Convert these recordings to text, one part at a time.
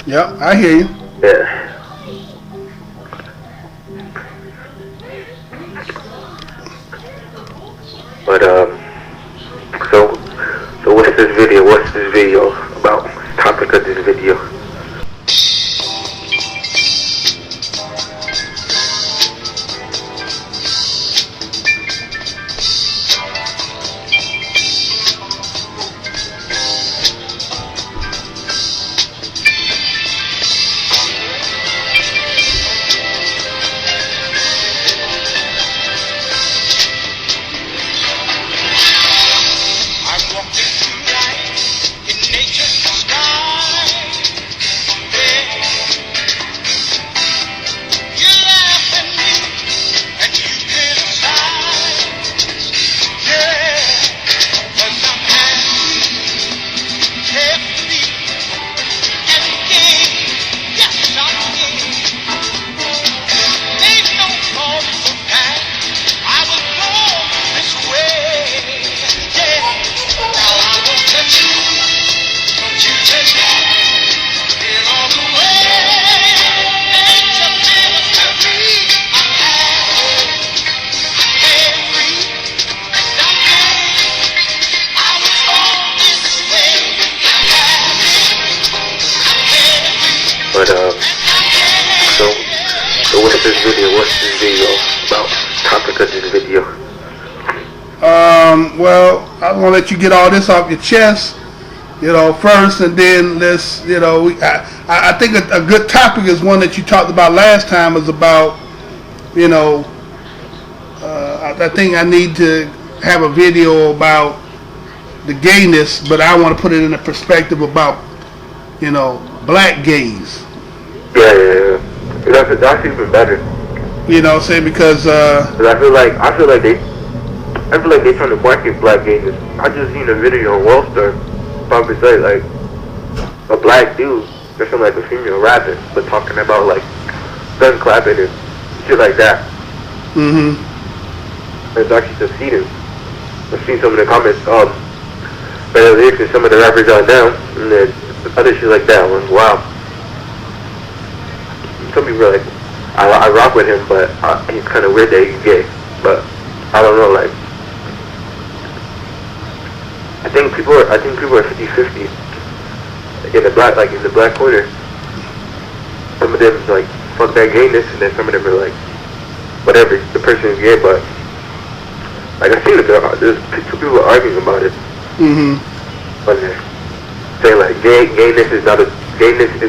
Yep, I hear you. Yeah. But so what's this video? What's this video about? Topic of this video. But so what's this video? What's this video about? Topic of this video. Well, I want to let you get all this off your chest, first, and then let's, I think a good topic is one that you talked about last time is about, I think I need to have a video about the gayness, but I want to put it in a perspective about, black gays. Yeah. That's even better. You know what I'm saying? Because I feel like they trying to market black gayness. I just seen a video on Wallstar probably say like a black dude dressing like a female rapping, but talking about like gun clapping and shit like that. Mm-hmm. It's actually succeeding. I've seen some of the comments, better lyrics than some of the rappers are now, and then other shit like that. Wow. Some people are like, I rock with him, but he's kind of weird that he's gay. But I don't know, like, I think people are 50-50 in the black corner. Some of them like fuck that gayness, and then some of them are like, whatever, the person is gay. But like I seen there's two people arguing about it. Mm-hmm. But they're saying like gayness is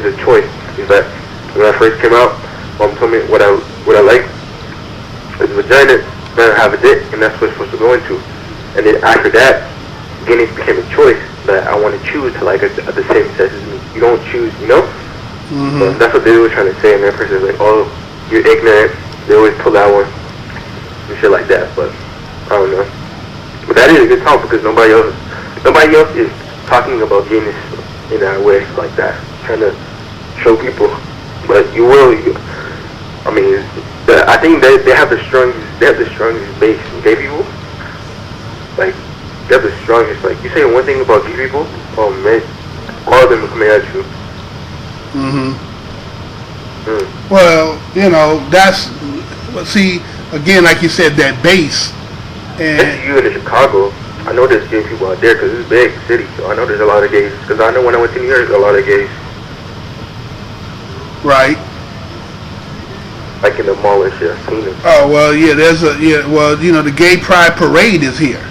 a choice. Is that when I first came out, mom told me what I like is vagina, then I have a dick, and that's what it's supposed to go into. And then after that, gayness became a choice that I want to choose to like the same sex as me. You don't choose, Mm-hmm. So that's what they were trying to say, and that person's like, oh, you're ignorant. They always pull that one and shit like that. But I don't know. But that is a good talk because nobody else is talking about gayness in that way like that, trying to show people. But I think they have the strongest base in gay people. Like, they have the strongest, like, you say one thing about gay people, oh man, all of them are coming at you. Mm-hmm. Well, see, again, like you said, that base. And especially you in Chicago, I know there's gay people out there because it's a big city, so I know there's a lot of gays. Because I know when I went to New York, there's a lot of gays. Right. Like in the mall and shit, I've seen them. Oh, well, yeah, the Gay Pride Parade is here.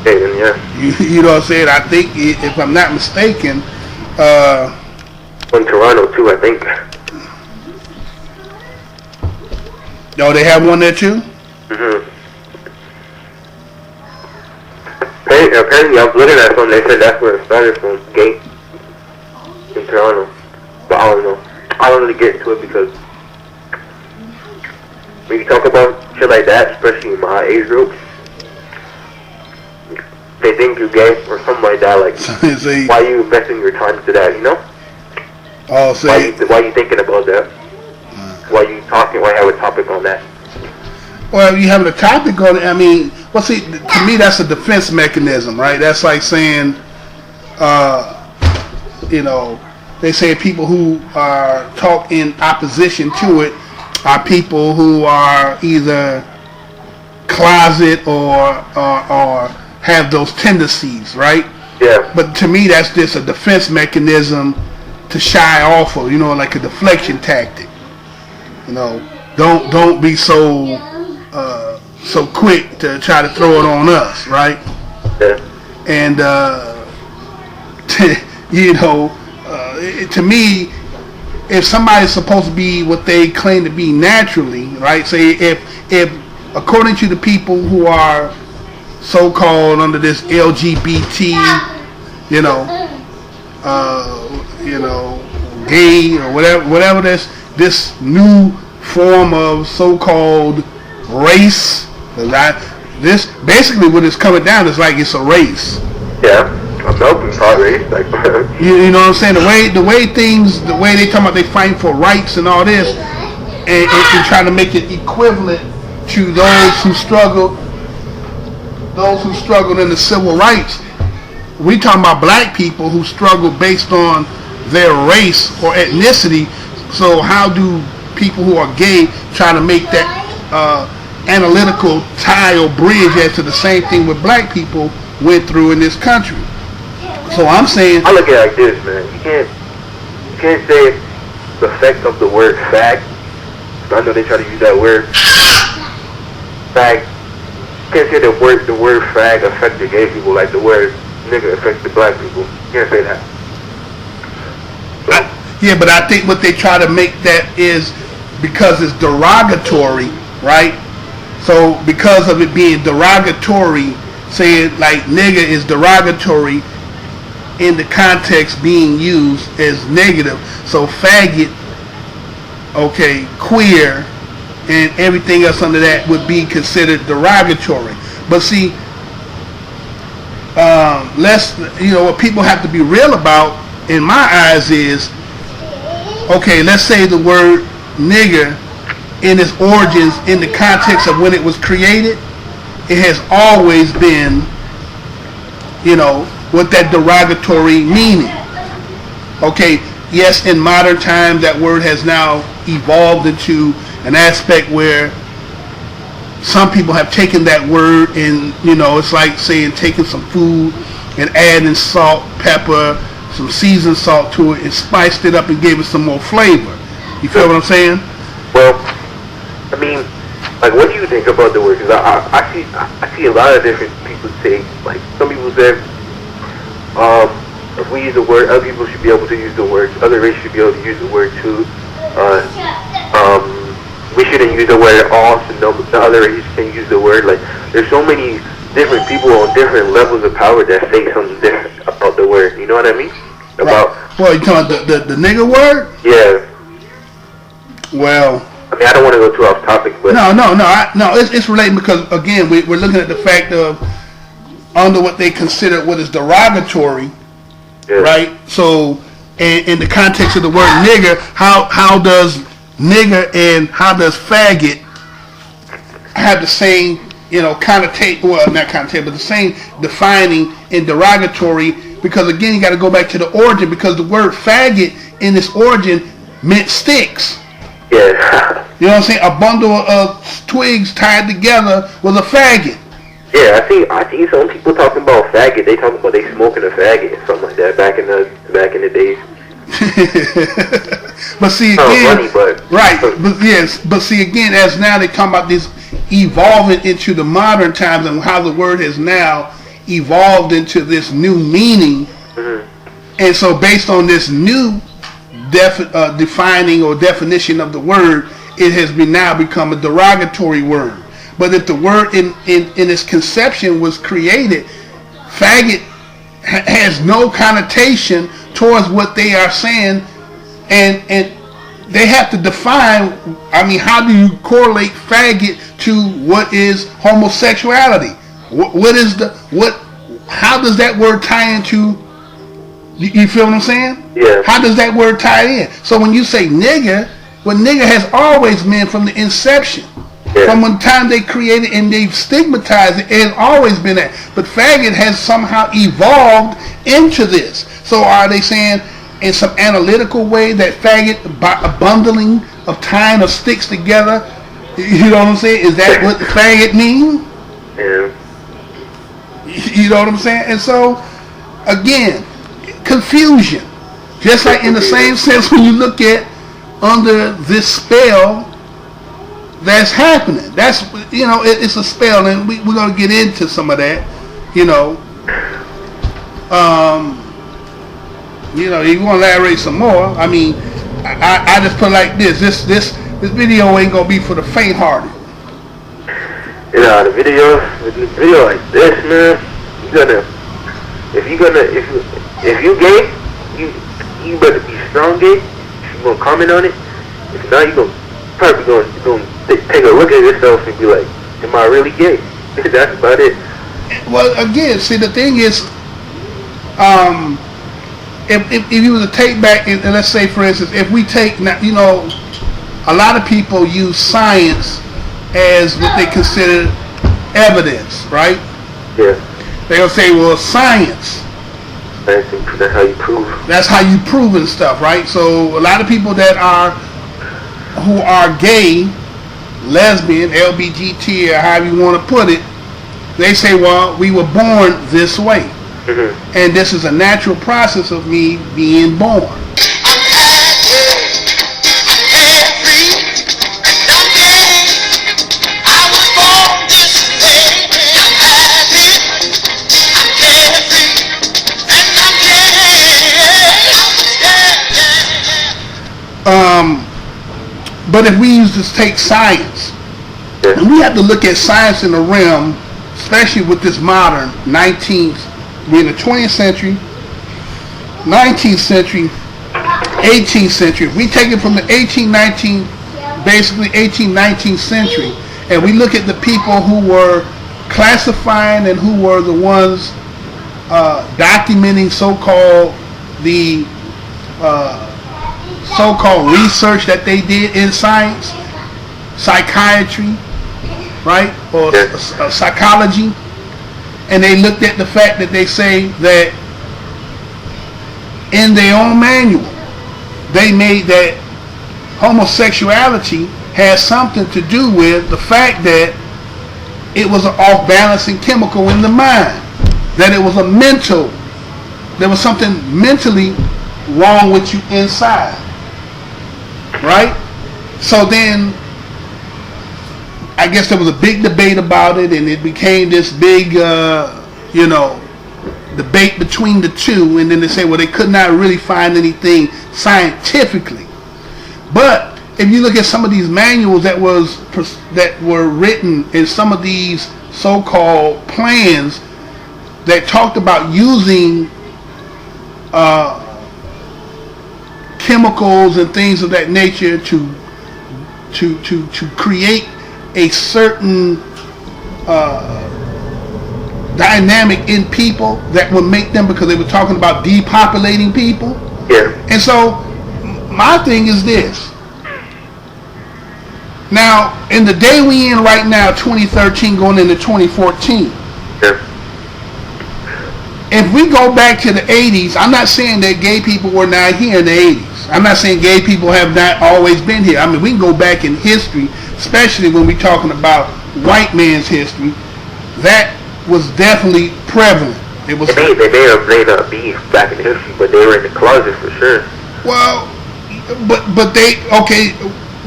Yeah. You know what I'm saying? I think, if I'm not mistaken, in Toronto too, I think. Oh, they have one there too? Mm-hmm. Apparently, I was looking at something, they said that's where it started from, gay, in Toronto. But I don't know. I don't really get into it because when you talk about shit like that, especially in my age group, they think you're gay or something like that. Like, see, why are you investing your time to that, Oh, see. Why are you thinking about that? Why are you talking? Why have a topic on that? Well, you have a topic on it. I mean, well, see, to me, that's a defense mechanism, right? That's like saying, they say people who are talk in opposition to it are people who are either closet or have those tendencies, right? Yeah. But to me, that's just a defense mechanism to shy off of, like a deflection tactic. Don't be so quick to try to throw it on us, right? Yeah. And to me, if somebody's supposed to be what they claim to be naturally, right? Say if according to the people who are so-called under this LGBT, gay or whatever this new form of so-called race. This basically what it's coming down is like it's a race. Yeah, a melting pot race. Like you know what I'm saying? The way they talk about they fighting for rights and all this, and trying to make it equivalent to those who struggled in the civil rights. We talking about black people who struggle based on their race or ethnicity. So how do people who are gay try to make that analytical tie or bridge as to the same thing what black people went through in this country? So I'm saying, I look at it like this, man. You can't say the effect of the word fag. I know they try to use that word fag. You can't say the word fag affected gay people like the word nigga affected black people. You can't say that. Yeah, but I think what they try to make that is because it's derogatory, right? So because of it being derogatory, saying like nigga is derogatory in the context being used as negative. So faggot, okay, queer, and everything else under that would be considered derogatory. But see, what people have to be real about, in my eyes, is okay. Let's say the word nigger, in its origins, in the context of when it was created, it has always been, with that derogatory meaning. Okay, yes, in modern times that word has now evolved into an aspect where some people have taken that word and, it's like saying taking some food and adding salt, pepper, some seasoned salt to it and spiced it up and gave it some more flavor. You feel what I'm saying? Well, I mean, like, what do you think about the word? Because I see a lot of different people say, like, some people say, if we use the word, other people should be able to use the word, other races should be able to use the word too. We shouldn't use the word at all, so no other races can use the word. Like, there's so many different people on different levels of power that say something different about the word. You know what I mean? About well, you talking about the nigger word? Yeah. Well, I mean, I don't want to go too off topic, but no. It's related because again, we're looking at the fact of under what they consider what is derogatory, right? So, in the context of the word nigger, how does nigger and how does faggot have the same, connotate? Well, not connotate, but the same defining and derogatory. Because again, you got to go back to the origin. Because the word faggot in its origin meant sticks. Yeah. You know what I'm saying? A bundle of twigs tied together was a faggot. Yeah, I see some people talking about faggot. They talking about they smoking a faggot or something like that back in the days. But see again, but see again, as now they talking about this evolving into the modern times and how the word has now evolved into this new meaning. Mm-hmm. And so based on this new defining or definition of the word, it has now become a derogatory word. But if the word in its conception was created, faggot has no connotation towards what they are saying, and they have to define. I mean, how do you correlate faggot to what is homosexuality? How does that word tie into? You feel what I'm saying? Yeah. How does that word tie in? So when you say nigger, what nigger has always meant from the inception. Yeah. From the time they created and they've stigmatized it, it has always been that. But faggot has somehow evolved into this. So are they saying in some analytical way, that faggot bundling of tying of sticks together. You know what I'm saying? Is that what faggot mean? Yeah. You know what I'm saying? And so, again, confusion. Just like in the same sense when you look at under this spell that's happening. That's, you know, it's a spell, and we're going to get into some of that, you know. You know, you want to elaborate some more. I mean, I just put it like this. This video ain't going to be for the faint-hearted. You know, the video like this, man, if you gay, you better be strong gay. If you gonna comment on it, if not, you gonna probably gonna take a look at yourself and be like, am I really gay? That's about it. Well, again, see, the thing is, if you were to take back, and let's say, for instance, if we take, you know, a lot of people use science as what they consider evidence, right? Yeah. They'll say, well, science. That's how you prove. That's how you prove and stuff, right? So a lot of people who are gay, lesbian, LBGT, or however you want to put it, they say, well, we were born this way. Mm-hmm. And this is a natural process of me being born. But if we use this, take science, and we have to look at science in the realm, especially with this modern 19th, we're in the 20th century, 19th century, 18th century. If we take it from the 18th, 19th century, and we look at the people who were classifying and who were the ones documenting so-called research that they did in science, psychiatry, right, or psychology, and they looked at the fact that they say that in their own manual they made that homosexuality has something to do with the fact that it was an off-balancing chemical in the mind, that it was there was something mentally wrong with you inside. Right? So then, I guess there was a big debate about it, and it became this big, debate between the two, and then they say, well, they could not really find anything scientifically. But if you look at some of these manuals that were written in some of these so-called plans that talked about using chemicals and things of that nature to create a certain dynamic in people that would make them, because they were talking about depopulating people. Yeah. And so my thing is this. Now, in the day we in right now, 2013 going into 2014, yeah. If we go back to the 80s, I'm not saying that gay people were not here in the 80s. I'm not saying gay people have not always been here. I mean, we can go back in history, especially when we're talking about white man's history. That was definitely prevalent. It was. They may not be back in history, but they were in the closet for sure. Well, but they, okay,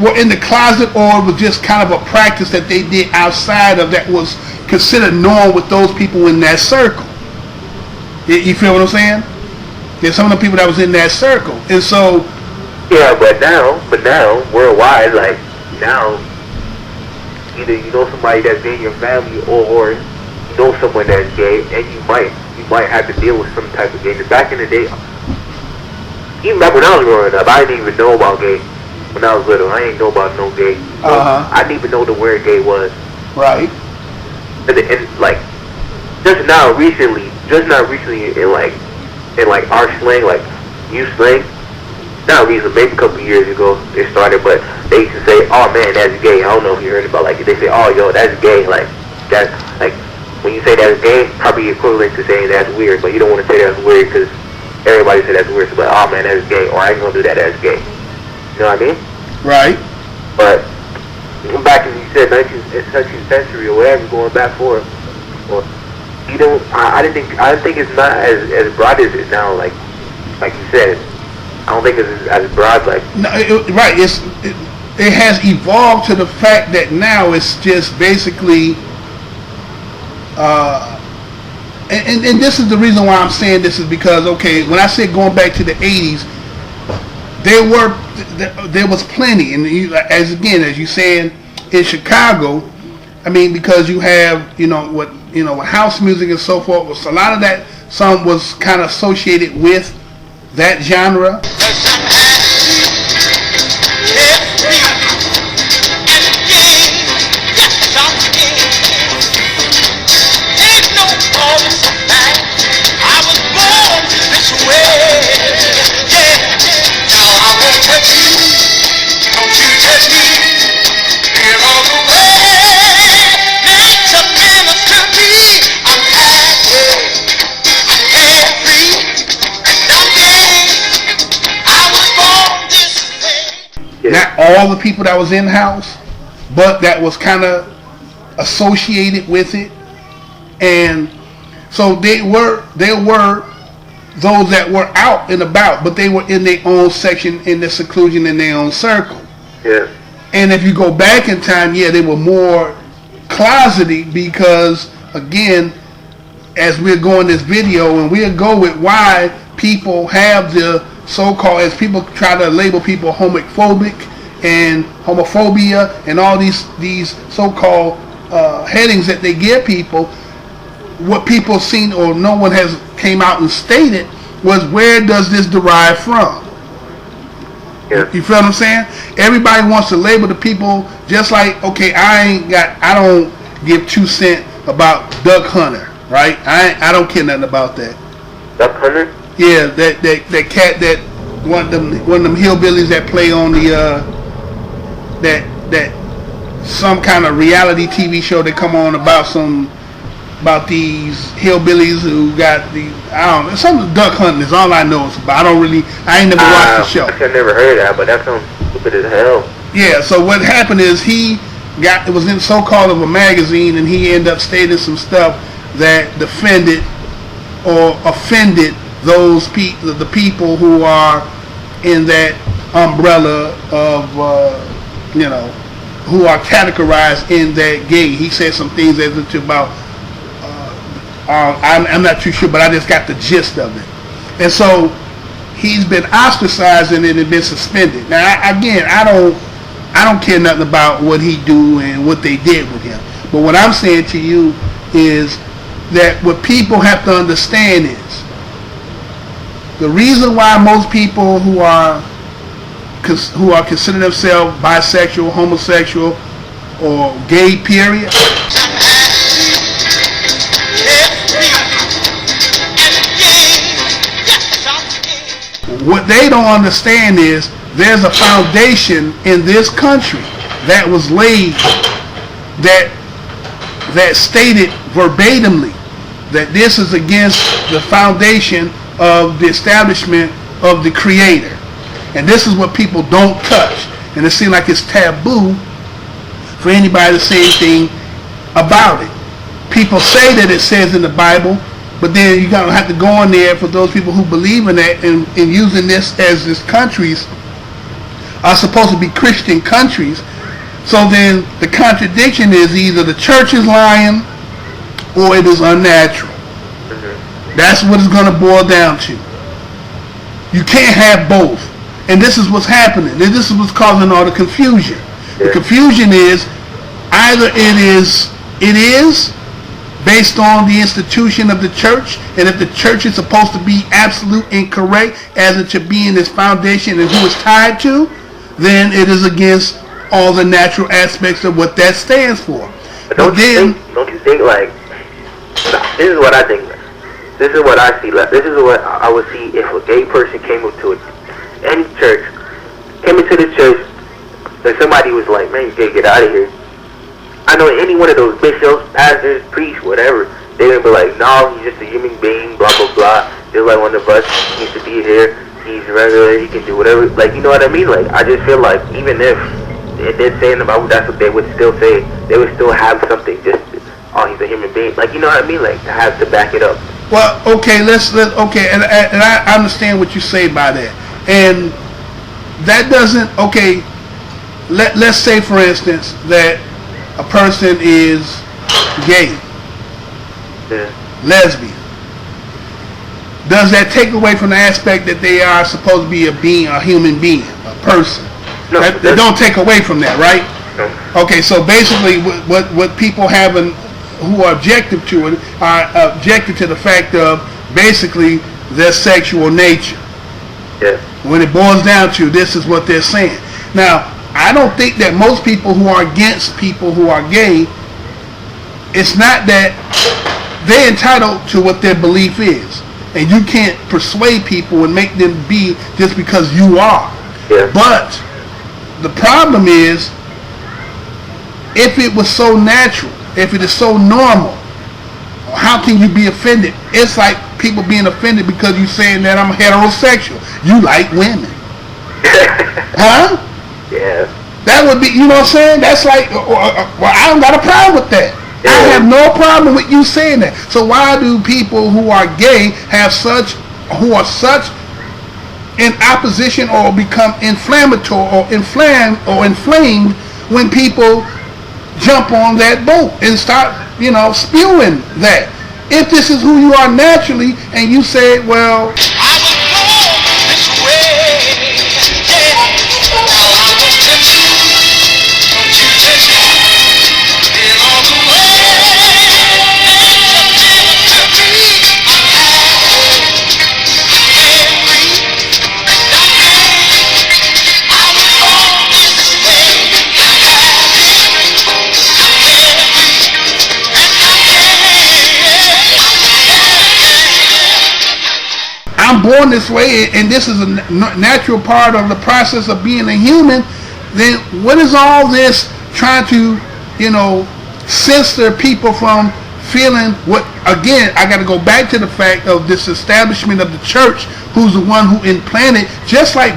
were in the closet, or it was just kind of a practice that they did outside of that was considered normal with those people in that circle. You feel what I'm saying? There's some of the people that was in that circle, and so. Yeah, but now worldwide, like now, either you know somebody that's in your family, or you know someone that's gay, and you might have to deal with some type of gay. Back in the day, even back when I was growing up, I didn't even know about gay. When I was little, I didn't know about no gay. I didn't even know the word gay was. Right. And like just not recently in like our slang, like youth slang. Not recently, maybe a couple years ago it started, but they used to say, "Oh man, that's gay." I don't know if you heard about like they say, "Oh yo, that's gay." Like that's like when you say that's gay, probably equivalent to saying that's weird, but you don't want to say that's weird because everybody say that's weird. So like, oh man, that's gay, or I ain't gonna do that, that's gay. You know what I mean? Right. But back as you said, 19th century or whatever, going back forth. Well, you don't. I didn't think it's not as broad as it now. Like you said, I don't think it's as broad. Like no, right. It has evolved to the fact that now it's just basically. And this is the reason why I'm saying this is because, okay, when I said going back to the 80s, there was plenty, and as you saying in Chicago, I mean, because you have with house music and so forth, was a lot of that some was kind of associated with that genre. Not all the people that was in house, but that was kind of associated with it, and so there were those that were out and about, but they were in their own section, in their seclusion, in their own circle. Yeah. And if you go back in time, they were more closeted because, again, as we're going this video, and we'll go with why people have the so-called, as people try to label people homophobic and homophobia and all these so-called headings that they give people. What people seen or no one has came out and stated was, where does this derive from? Yeah. You feel what I'm saying? Everybody wants to label the people just like, okay, I don't give 2 cents about Duck Hunter, right? I don't care nothing about that. Duck Hunter? Yeah, that cat, that one of them hillbillies that play on the that some kind of reality TV show that come on about these hillbillies who got some duck hunting is all I know about. I ain't never watched the show. I've never heard of that, but that sounds stupid as hell. Yeah, so what happened is it was in so-called of a magazine, and he ended up stating some stuff that defended or offended those the people who are in that umbrella of who are categorized in that gay. He said some things as to about I'm not too sure, but I just got the gist of it. And so he's been ostracized and it had been suspended. Now I don't care nothing about what he do and what they did with him. But what I'm saying to you is that what people have to understand is the reason why most people who are considering themselves bisexual, homosexual, or gay, period, what they don't understand is there's a foundation in this country that was laid that stated verbatimly that this is against the foundation of the establishment of the Creator. And this is what people don't touch. And it seems like it's taboo for anybody to say anything about it. People say that it says in the Bible, but then you're going to have to go in there for those people who believe in that and using this as these countries are supposed to be Christian countries. So then the contradiction is either the church is lying or it is unnatural. That's what it's going to boil down to. You can't have both. And this is what's happening. And this is what's causing all the confusion. The confusion is either it is based on the institution of the church, and if the church is supposed to be absolute and correct as it should be in its foundation and who it's tied to, then it is against all the natural aspects of what that stands for. But don't you think like, this is what I think. This is what I see. Like, this is what I would see if a gay person came into any church, came into the church, and somebody was like, man, you can't get out of here. I know any one of those bishops, pastors, priests, whatever, they're going to be like, no, he's just a human being, blah, blah, blah. just like on the bus, he needs to be here. He's regular. He can do whatever. Like, you know what I mean? Like, I just feel like even if it did say in the Bible, that's what they would still say. They would still have something. Just, oh, he's a human being. Like, you know what I mean? Like, to have to back it up. Well, okay, okay, and I understand what you say by that, and that doesn't, okay. Let's say, for instance, that a person is gay, lesbian. Does that take away from the aspect that they are supposed to be a human being, a person? No, that don't take away from that, right? No. Okay, so basically, what people who are objective to it are objective to the fact of basically their sexual nature. Yeah. When it boils down to, this is what they're saying. Now, I don't think that most people who are against people who are gay, it's not that they're entitled to what their belief is. And you can't persuade people and make them be just because you are. Yeah. But the problem is, if it was so natural, if it is so normal, how can you be offended? It's like people being offended because you're saying that I'm heterosexual. You like women. Huh? Yeah. That would be, you know what I'm saying? That's like, well, I don't got a problem with that. Yeah. I have no problem with you saying that. So why do people who are gay who are such in opposition or become inflammatory or inflamed when people jump on that boat and start, spewing that? If this is who you are naturally, and you say, well, I'm born this way, and this is a natural part of the process of being a human, then what is all this trying to, censor people from feeling what? Again, I got to go back to the fact of this establishment of the church, who's the one who implanted, just like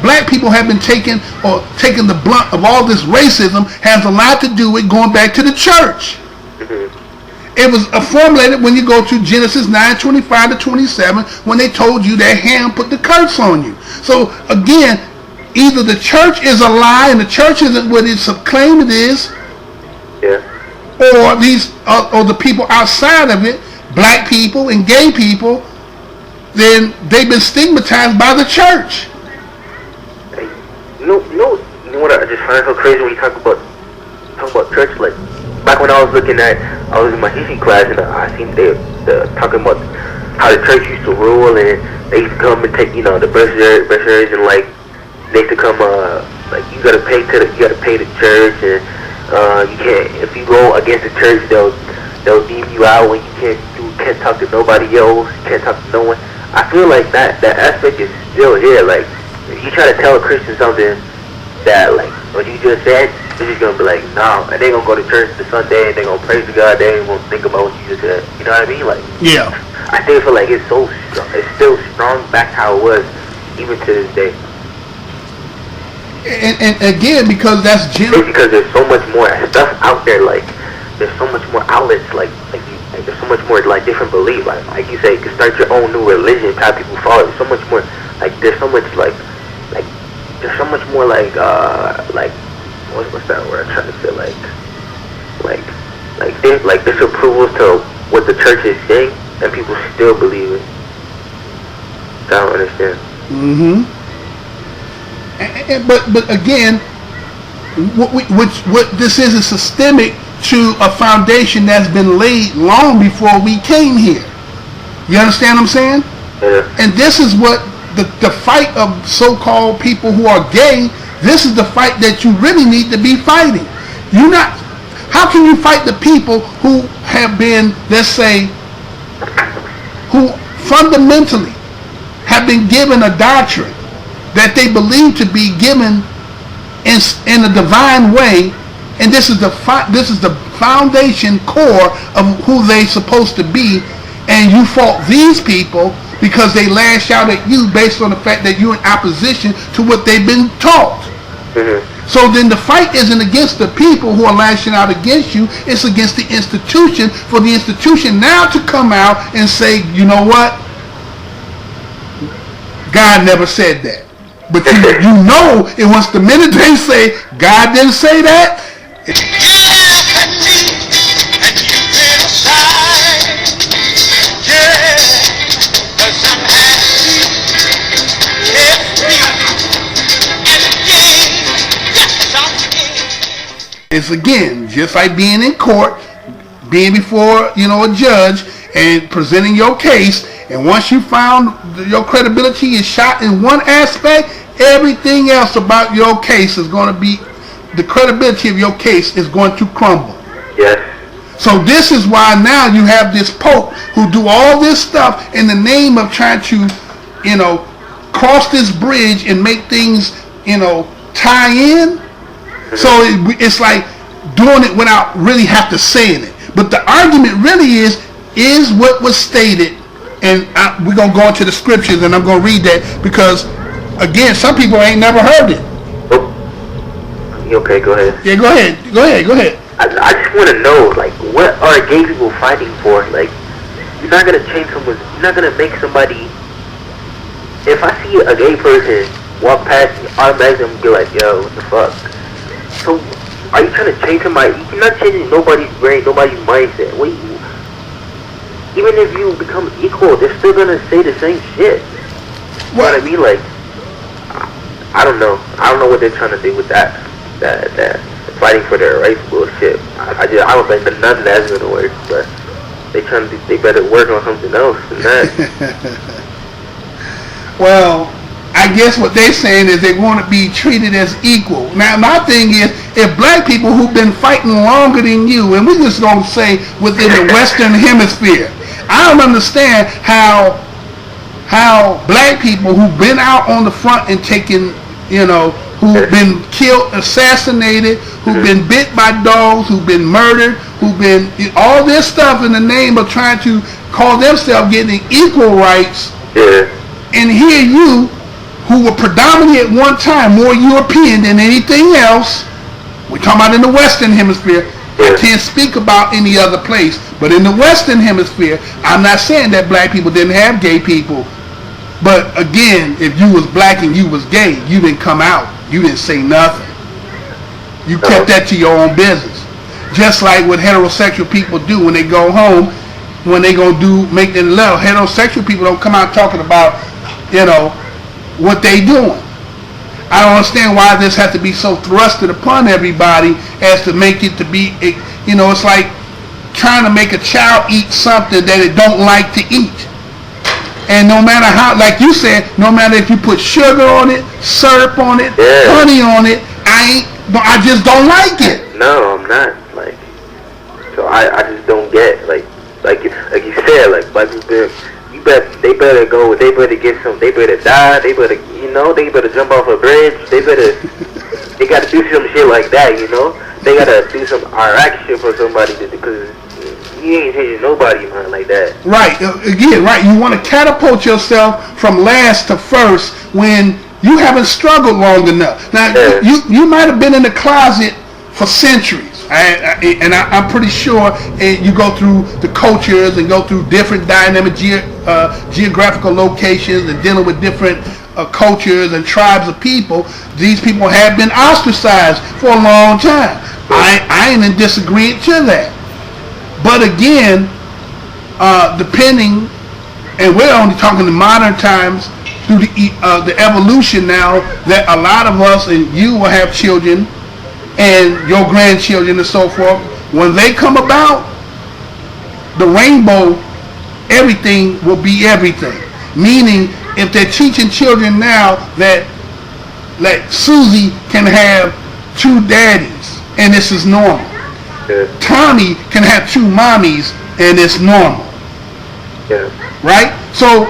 black people have been taking the blunt of all this racism, has a lot to do with going back to the church. It was formulated when you go to Genesis 9:25 to 27, when they told you that Ham put the curse on you. So again, either the church is a lie and the church isn't what it's claimed it is, yeah, or the people outside of it, black people and gay people, then they've been stigmatized by the church. Hey, you know what I just find so crazy when you talk about church, like. Back when I was in my history class, and I seen they talking about how the church used to rule, and they used to come and take, the breviaries, and like they used to come, like you gotta pay the church, and you can't, if you go against the church, they'll deem you out when you can't talk to nobody else, you can't talk to no one. I feel like that aspect is still here. Like if you try to tell a Christian something that like what you just said, they're just gonna be like, nah, and they gonna go to church the Sunday and they gonna praise to God. They ain't gonna think about what you just said. You know what I mean? Like, yeah. I still feel like it's still strong back how it was, even to this day. And again, because that's general. Because there's so much more stuff out there. Like, there's so much more outlets. Like there's so much more like different beliefs. Like you say, you can start your own new religion. Have people follow. There's so much more. Like there's so much there's so much more what's that word I'm trying to say, like disapprovals to what the church is saying, and people still believe it. I don't understand. But again, what this is systemic to a foundation that's been laid long before we came here. You understand what I'm saying? Yeah. And this is what the fight of so-called people who are gay, this is the fight that you really need to be fighting. How can you fight the people who have been, let's say, who fundamentally have been given a doctrine that they believe to be given in a divine way, and this is the foundation core of who they're supposed to be, and you fault these people because they lash out at you based on the fact that you're in opposition to what they've been taught. Mm-hmm. So then the fight isn't against the people who are lashing out against you, it's against the institution, for the institution now to come out and say, you know what? God never said that. But you know it once the minute they say God didn't say that. It's again just like being in court, being before a judge and presenting your case. And once you found your credibility is shot in one aspect, everything else about your case is going to be, the credibility of your case is going to crumble. Yes. So this is why now you have this Pope who do all this stuff in the name of trying to, cross this bridge and make things, tie in. So it's like doing it without really have to saying it. But the argument really is what was stated. And we're going to go into the scriptures, and I'm going to read that because, again, some people ain't never heard it. Okay, go ahead. Yeah, go ahead. I just want to know, like, what are gay people fighting for? Like, you're not going to change someone, you're not going to make somebody, if I see a gay person walk past me, automatically I'm going to be like, yo, what the fuck? So, are you trying to change somebody? You're not changing nobody's brain, nobody's mindset. Even if you become equal, they're still gonna say the same shit. You know what I mean? Like, I don't know. I don't know what they're trying to do with that fighting for their rights bullshit. I don't think that none of that's gonna work. But they better work on something else than that. Well, I guess what they're saying is they want to be treated as equal. Now, my thing is, if black people who've been fighting longer than you, and we just don't say within the Western Hemisphere, I don't understand how black people who've been out on the front and taken, who've been killed, assassinated, who've been bit by dogs, who've been murdered, who've been all this stuff in the name of trying to call themselves getting equal rights, and here you, who were predominantly at one time more European than anything else. We're talking about in the Western Hemisphere. I can't speak about any other place, but in the Western Hemisphere, I'm not saying that black people didn't have gay people. But again, if you was black and you was gay, you didn't come out. You didn't say nothing. You kept that to your own business. Just like what heterosexual people do when they go home, when they gonna make their love. Heterosexual people don't come out talking about, what they doing. I don't understand why this has to be so thrusted upon everybody as to make it to be, it's like trying to make a child eat something that it don't like to eat. And no matter how, like you said, no matter if you put sugar on it, syrup on it, honey on it, I just don't like it. No, I'm not. So I just don't get, like you said, like black people, they better go, they better get some, they better die, they better, they better jump off a bridge, they gotta do some shit like that, they gotta do some Iraq shit for somebody, because you ain't changing nobody, man, like that. Right, again, right, you want to catapult yourself from last to first when you haven't struggled long enough. Now, you might have been in the closet for centuries. I'm pretty sure you go through the cultures and go through different dynamic geographical locations and dealing with different cultures and tribes of people. These people have been ostracized for a long time. I ain't in disagreement to that. But again, depending, and we're only talking in modern times through the evolution now that a lot of us, and you will have children and your grandchildren and so forth, when they come about, the rainbow, everything will be everything. Meaning, if they're teaching children now that like Susie can have two daddies and this is normal, Tommy can have two mommies and it's normal, right? So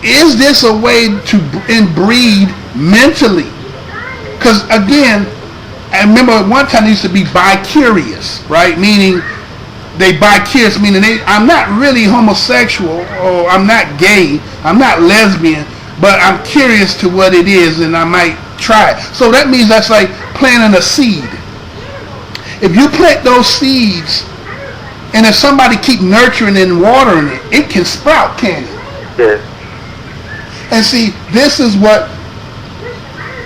is this a way to inbreed mentally? Because again, I remember one time it used to be bi-curious, right? Meaning they bi-curious, meaning I'm not really homosexual, or I'm not gay, I'm not lesbian, but I'm curious to what it is, and I might try it. So that means that's like planting a seed. If you plant those seeds, and if somebody keep nurturing and watering it, it can sprout, can it? Yeah. And see, this is what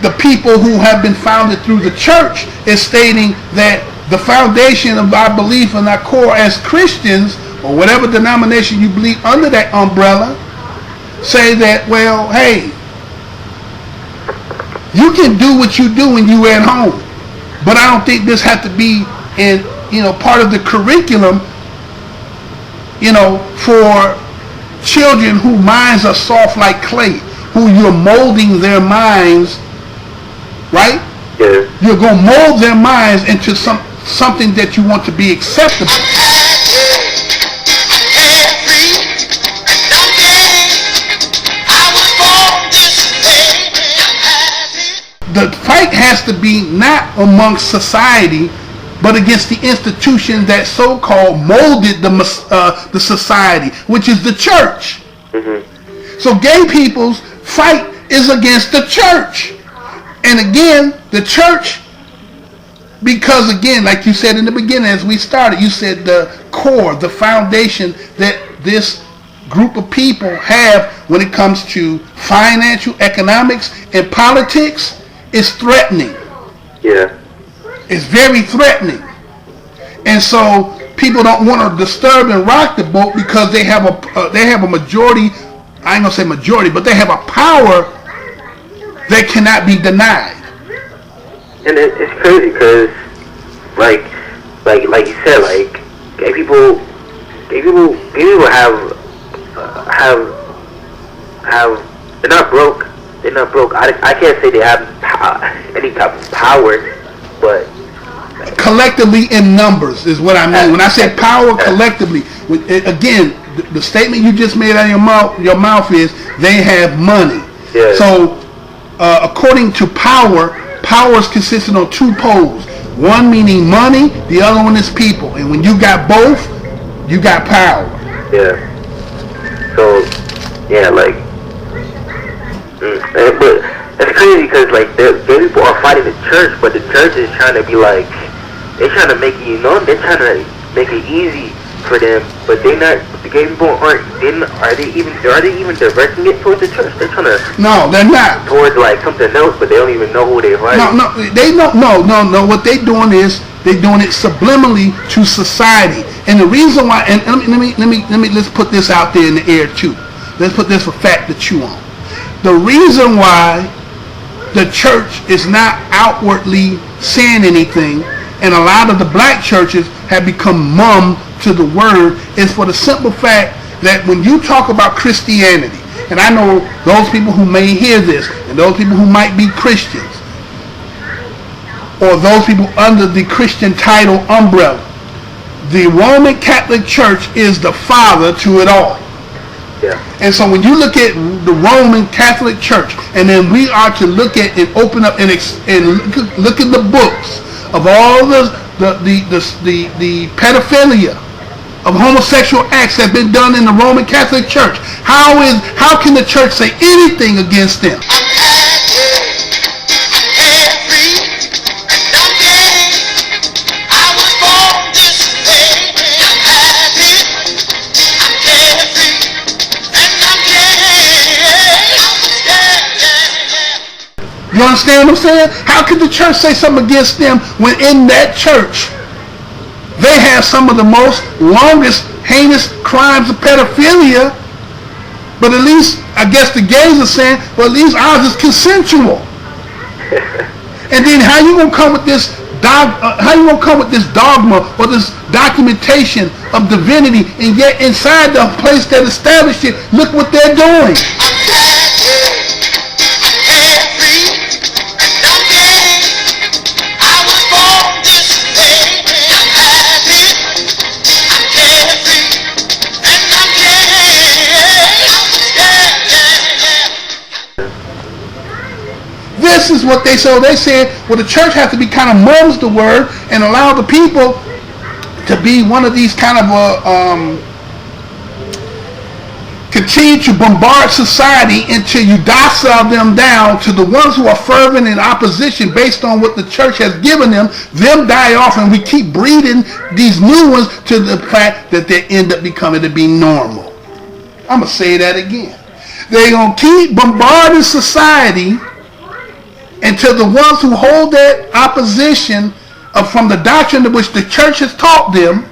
the people who have been founded through the church is stating, that the foundation of our belief and our core as Christians, or whatever denomination you believe under that umbrella, say that, well, hey, you can do what you do when you're at home, but I don't think this has to be in, part of the curriculum, for children whose minds are soft like clay, who you're molding their minds, right? Yeah. You're going to mold their minds into something that you want to be acceptable. The fight has to be not amongst society, but against the institution that so-called molded the society, which is the church. Mm-hmm. So gay people's fight is against the church. And again, the church, because again, like you said in the beginning as we started, you said the core, the foundation that this group of people have when it comes to financial, economics, and politics is threatening. Yeah. It's very threatening. And so people don't want to disturb and rock the boat because they have a majority, I ain't going to say majority, but they have a power that cannot be denied. And it's crazy because, like you said, like gay people have they're not broke. They're not broke. I can't say they have any type of power, but collectively in numbers is what I mean. When I say power collectively, again, the statement you just made out of your mouth is they have money. Yeah. So according to power is consistent on two poles. One meaning money, the other one is people. And when you got both, you got power. Yeah. So, yeah, like, but it's crazy because, like, gay people are fighting the church, but the church is trying to be like, they're trying to make it, they're trying to make it easy for them, but the gay people are they even directing it towards the church? They're trying to, no, they're not, towards like something else, but they don't even know who they're fighting. No, they don't. No. What they're doing is they're doing it subliminally to society, and the reason why, and let me let's put this out there in the air too. Let's put this for fact to chew on. The reason why the church is not outwardly saying anything, and a lot of the black churches have become mum to the word, is for the simple fact that when you talk about Christianity, and I know those people who may hear this, and those people who might be Christians, or those people under the Christian title umbrella, the Roman Catholic Church is the father to it all. Yeah. And so when you look at the Roman Catholic Church, and then we are to look at and open up and look at the books of all the pedophilia of homosexual acts that have been done in the Roman Catholic Church, how can the church say anything against them? You understand what I'm saying? How could the church say something against them when in that church they have some of the most longest heinous crimes of pedophilia, but at least I guess the gays are saying, well, at least ours is consensual. And then how you gonna come with this dogma or this documentation of divinity, and yet inside the place that established it, look what they're doing. This is what they said. Well, the church has to be kind of mums the word and allow the people to be one of these kind of continue to bombard society until you docile them down to the ones who are fervent in opposition based on what the church has given them. Them die off, and we keep breeding these new ones to the fact that they end up becoming to be normal. I'm going to say that again. They're going to keep bombarding society until the ones who hold that opposition from the doctrine to which the church has taught them,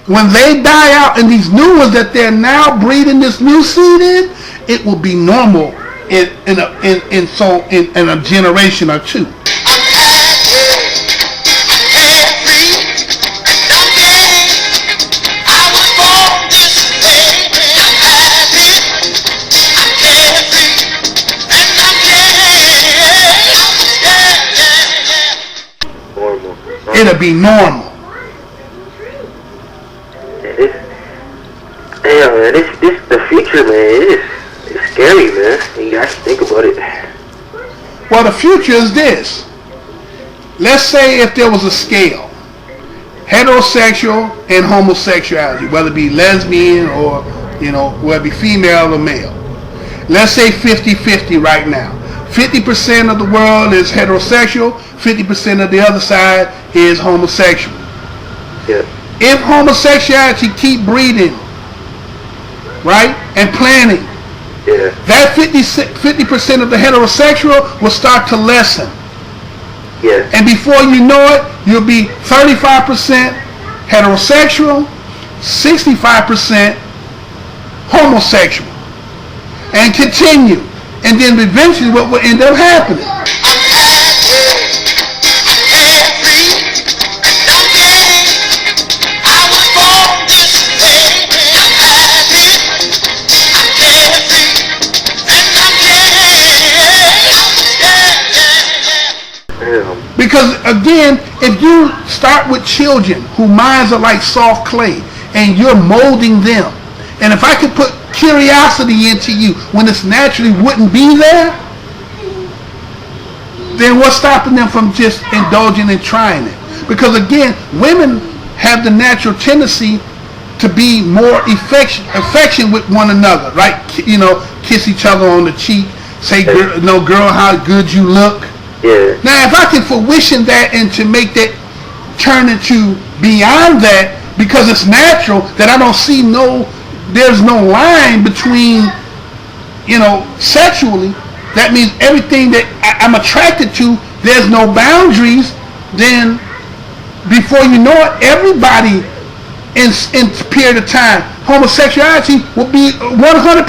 when they die out and these new ones that they're now breeding this new seed in, it will be normal in a generation or two. It'll be normal. This the future, man. It's scary, man. You guys think about it. Well, the future is this. Let's say if there was a scale, heterosexual and homosexuality, whether it be lesbian or, whether it be female or male. Let's say 50-50 right now. 50% of the world is heterosexual, 50% of the other side is homosexual. Yeah. If homosexuality keep breeding, right, and planning, yeah, that 50% of the heterosexual will start to lessen. Yeah. And before you know it, you'll be 35% heterosexual, 65% homosexual, and continue. And then eventually what will end up happening? Because again, if you start with children whose minds are like soft clay and you're molding them, and if I could put curiosity into you when this naturally wouldn't be there, then what's stopping them from just indulging and trying it? Because again, women have the natural tendency to be more affection with one another, right? Kiss each other on the cheek, say, girl, how good you look. Yeah. Now, if I can fruition that and to make that turn into beyond that, because it's natural, that I don't see there's no line between, sexually, that means everything that I'm attracted to, there's no boundaries, then before you know it, everybody in a period of time, homosexuality will be 100%.